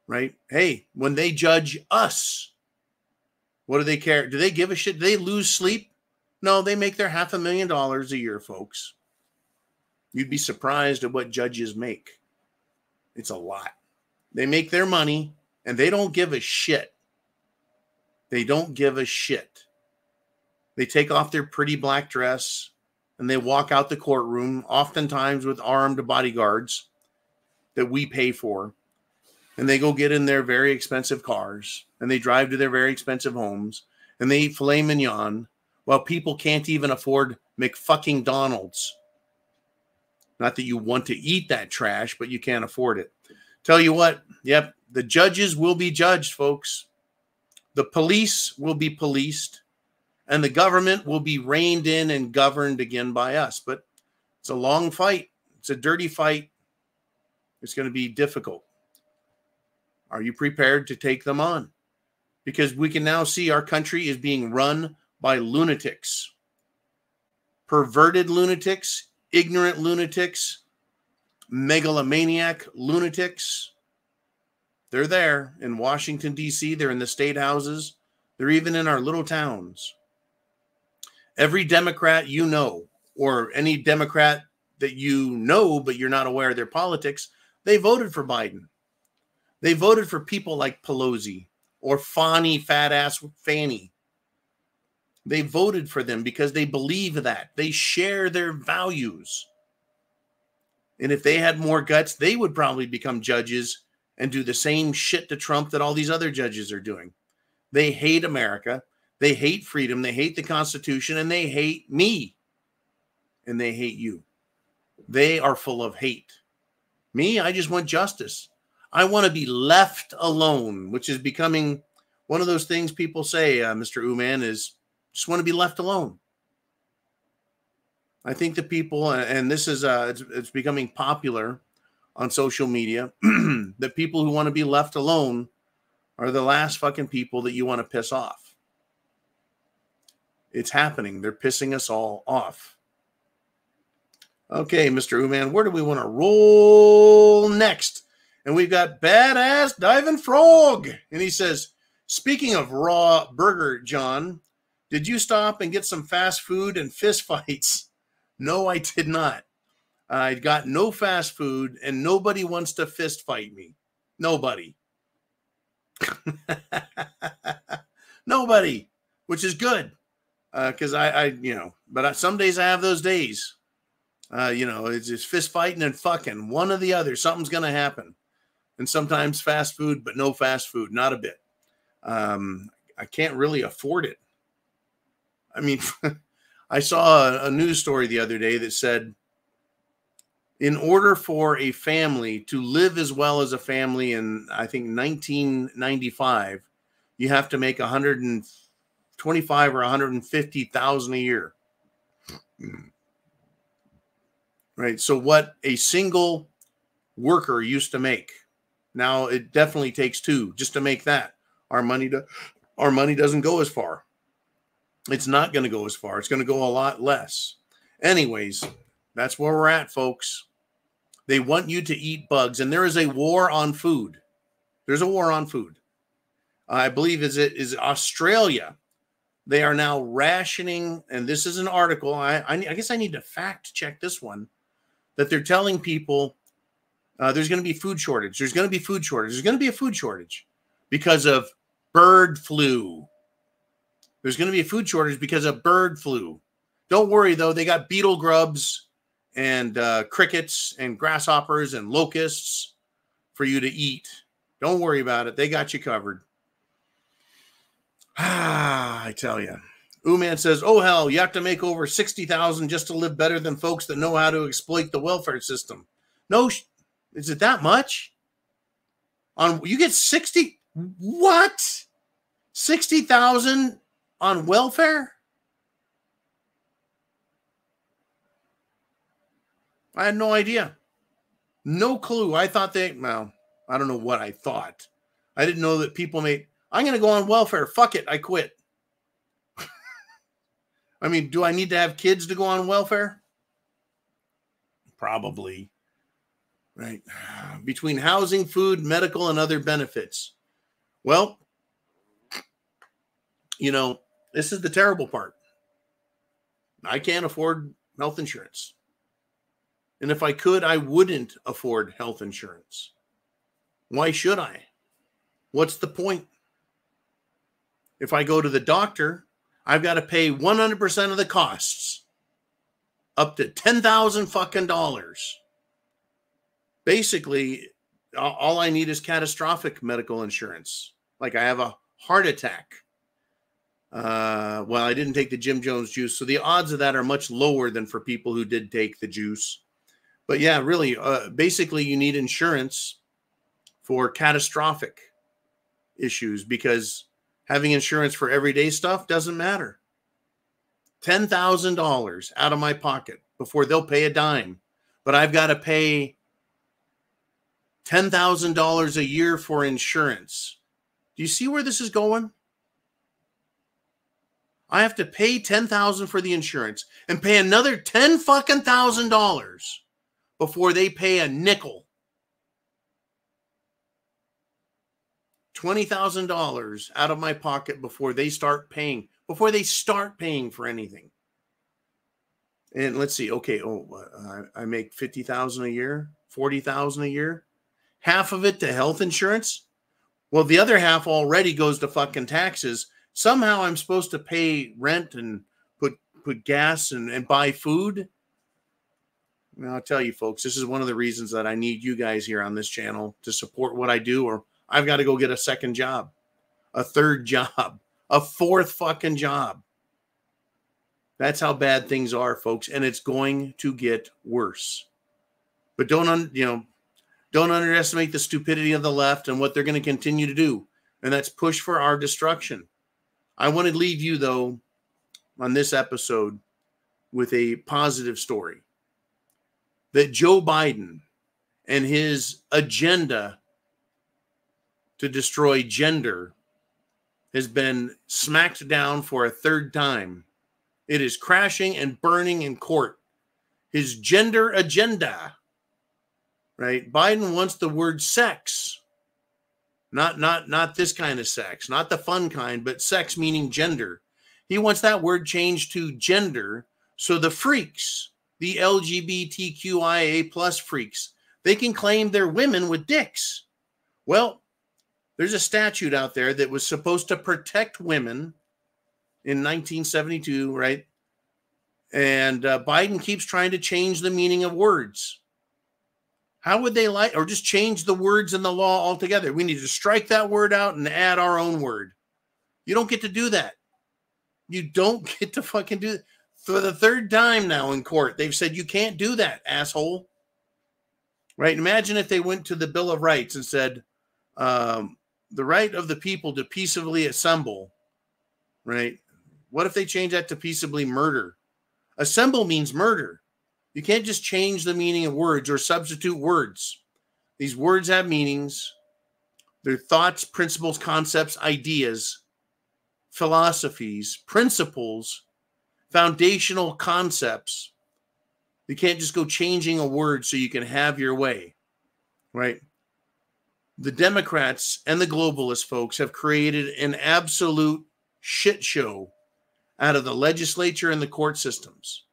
Right? Hey, when they judge us, what do they care? Do they give a shit? Do they lose sleep? No, they make their $500,000 a year, folks. You'd be surprised at what judges make. It's a lot. They make their money, and they don't give a shit. They don't give a shit. They take off their pretty black dress, and they walk out the courtroom, oftentimes with armed bodyguards that we pay for. And they go get in their very expensive cars, and they drive to their very expensive homes, and they eat filet mignon while people can't even afford McFucking Donald's. Not that you want to eat that trash, but you can't afford it. Tell you what, yep, the judges will be judged, folks. The police will be policed, and the government will be reined in and governed again by us. But it's a long fight. It's a dirty fight. It's going to be difficult. Are you prepared to take them on? Because we can now see our country is being run by lunatics, perverted lunatics, ignorant lunatics, megalomaniac lunatics. They're there in Washington, D.C. They're in the state houses. They're even in our little towns. Every Democrat you know, or any Democrat that you know but you're not aware of their politics, they voted for Biden. They voted for people like Pelosi or fat ass Fanny. They voted for them because they believe that. They share their values. And if they had more guts, they would probably become judges and do the same shit to Trump that all these other judges are doing. They hate America. They hate freedom. They hate the Constitution. And they hate me. And they hate you. They are full of hate. Me, I just want justice. I want to be left alone, which is becoming one of those things people say, Mr. Uman, is just want to be left alone. I think the people, and this is, it's becoming popular on social media, that people who want to be left alone are the last fucking people that you want to piss off. It's happening. They're pissing us all off. Okay, Mr. Uman, where do we want to roll next? And we've got Badass Diving Frog. And he says, speaking of raw burger, John, did you stop and get some fast food and fist fights? No, I did not. I got no fast food, and nobody wants to fist fight me. Nobody. Nobody, which is good. Because but some days I have those days. It's just fist fighting and fucking one or the other. Something's going to happen. And sometimes fast food, but no fast food, not a bit. I can't really afford it. I mean, I saw a news story the other day that said, in order for a family to live as well as a family in, I think, 1995, you have to make 125 or 150,000 a year. Right. So what a single worker used to make, now it definitely takes two just to make that. Our money doesn't go as far. It's not going to go as far. It's going to go a lot less. Anyways, that's where we're at, folks. They want you to eat bugs, and there is a war on food. There's a war on food. I believe is Australia. They are now rationing, and this is an article. I guess I need to fact check this one, that they're telling people there's going to be food shortage. There's going to be food shortage. There's going to be a food shortage because of bird flu. There's going to be a food shortage because of bird flu. Don't worry, though. They got beetle grubs and crickets and grasshoppers and locusts for you to eat. Don't worry about it. They got you covered. I tell you. Uman says, oh, hell, you have to make over 60,000 just to live better than folks that know how to exploit the welfare system. No, is it that much? You get 60? What? 60,000 on welfare? I had no idea. No clue. I thought I don't know what I thought. I didn't know that people I'm going to go on welfare. Fuck it. I quit. I mean, do I need to have kids to go on welfare? Probably. Right. Between housing, food, medical, and other benefits. Well, this is the terrible part. I can't afford health insurance. And if I could, I wouldn't afford health insurance. Why should I? What's the point? If I go to the doctor, I've got to pay 100% of the costs, up to $10,000 fucking dollars. Basically, all I need is catastrophic medical insurance. Like I have a heart attack. Well, I didn't take the Jim Jones juice, so the odds of that are much lower than for people who did take the juice. But yeah, really, basically you need insurance for catastrophic issues, because having insurance for everyday stuff doesn't matter. $10,000 out of my pocket before they'll pay a dime. But I've got to pay $10,000 a year for insurance. Do you see where this is going? I have to pay $10,000 for the insurance and pay another $10,000 before they pay a nickel. $20,000 out of my pocket before they start paying for anything. And let's see. Okay. I make $50,000 a year, $40,000 a year, half of it to health insurance. Well, the other half already goes to fucking taxes. Somehow I'm supposed to pay rent and put gas and buy food. Well, I'll tell you folks, this is one of the reasons that I need you guys here on this channel to support what I do, or I've got to go get a second job, a third job, a fourth fucking job. That's how bad things are, folks, and it's going to get worse. But don't underestimate the stupidity of the left and what they're going to continue to do, and that's push for our destruction. I want to leave you, though, on this episode with a positive story that Joe Biden and his agenda to destroy gender has been smacked down for a third time. It is crashing and burning in court. His gender agenda, right? Biden wants the word sex, not this kind of sex, not the fun kind, but sex meaning gender. He wants that word changed to gender, so the freaks, the LGBTQIA plus freaks, they can claim they're women with dicks. Well, there's a statute out there that was supposed to protect women in 1972, right? And Biden keeps trying to change the meaning of words. How would they like, or just change the words in the law altogether? We need to strike that word out and add our own word. You don't get to do that. You don't get to fucking do that. For the third time now in court, they've said you can't do that, asshole. Right? Imagine if they went to the Bill of Rights and said, the right of the people to peaceably assemble, right? What if they change that to peaceably murder? Assemble means murder. You can't just change the meaning of words or substitute words. These words have meanings. They're thoughts, principles, concepts, ideas, philosophies, principles, foundational concepts. You can't just go changing a word so you can have your way, right? The Democrats and the globalist folks have created an absolute shit show out of the legislature and the court systems.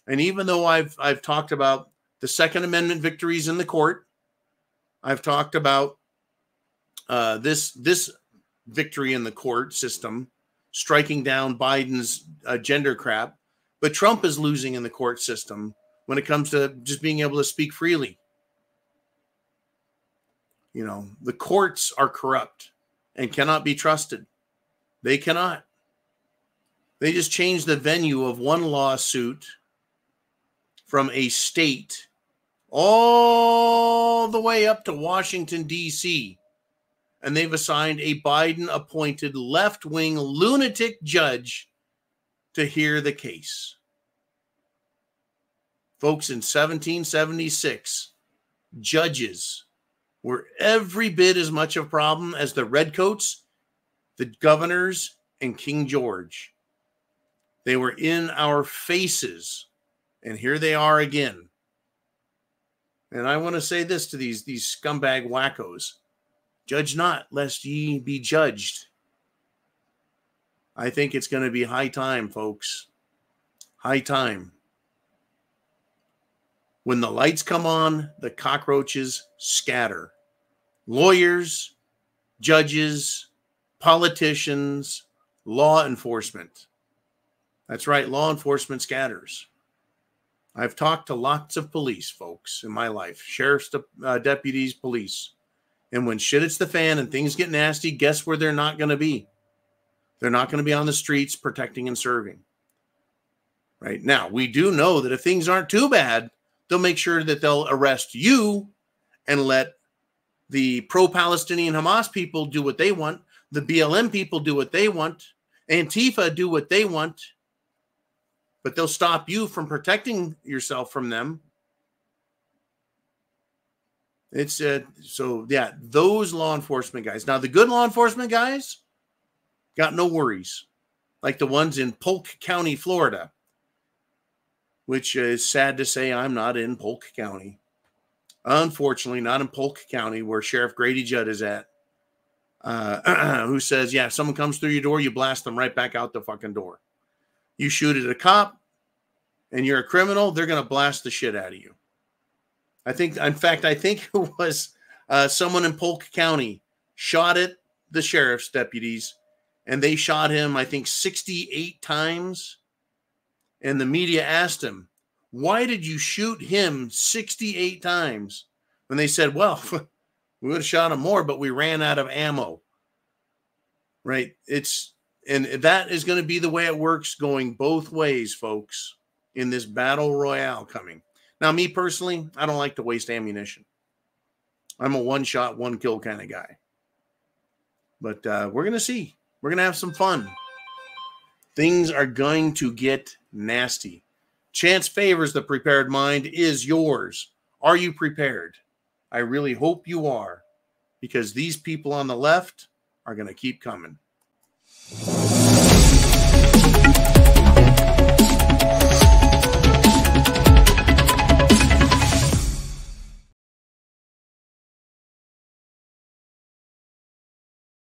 And even though I've talked about the Second Amendment victories in the court, I've talked about this victory in the court system, striking down Biden's gender crap, but Trump is losing in the court system when it comes to just being able to speak freely. You know, the courts are corrupt and cannot be trusted. They cannot. They just changed the venue of one lawsuit from a state all the way up to Washington, D.C. And they've assigned a Biden-appointed left-wing lunatic judge to hear the case. Folks, in 1776, judges were every bit as much of a problem as the redcoats, the governors, and King George. They were in our faces, and here they are again. And I want to say this to these scumbag wackos. Judge not, lest ye be judged. I think it's going to be high time, folks. High time. When the lights come on, the cockroaches scatter. Lawyers, judges, politicians, law enforcement. That's right, law enforcement scatters. I've talked to lots of police folks in my life, sheriff's deputies, police. And when shit hits the fan and things get nasty, guess where they're not going to be? They're not going to be on the streets protecting and serving. Right now, we do know that if things aren't too bad, they'll make sure that they'll arrest you and let the pro-Palestinian Hamas people do what they want. The BLM people do what they want. Antifa do what they want. but they'll stop you from protecting yourself from them. It's so yeah, those law enforcement guys. Now the good law enforcement guys got no worries, like the ones in Polk County, Florida, which is sad to say I'm not in Polk County. Unfortunately, not in Polk County, where Sheriff Grady Judd is at, who says, yeah, if someone comes through your door, you blast them right back out the fucking door. You shoot at a cop and you're a criminal, they're going to blast the shit out of you. I think it was someone in Polk County shot at the sheriff's deputies, and they shot him, I think, 68 times. And the media asked him, why did you shoot him 68 times? And they said, well, we would have shot him more, but we ran out of ammo. Right? And that is going to be the way it works, going both ways, folks, in this battle royale coming. Now, me personally, I don't like to waste ammunition. I'm a one-shot, one-kill kind of guy. But we're going to see. We're going to have some fun. Things are going to get nasty. Chance favors the prepared mind is yours. Are you prepared? I really hope you are, because these people on the left are going to keep coming.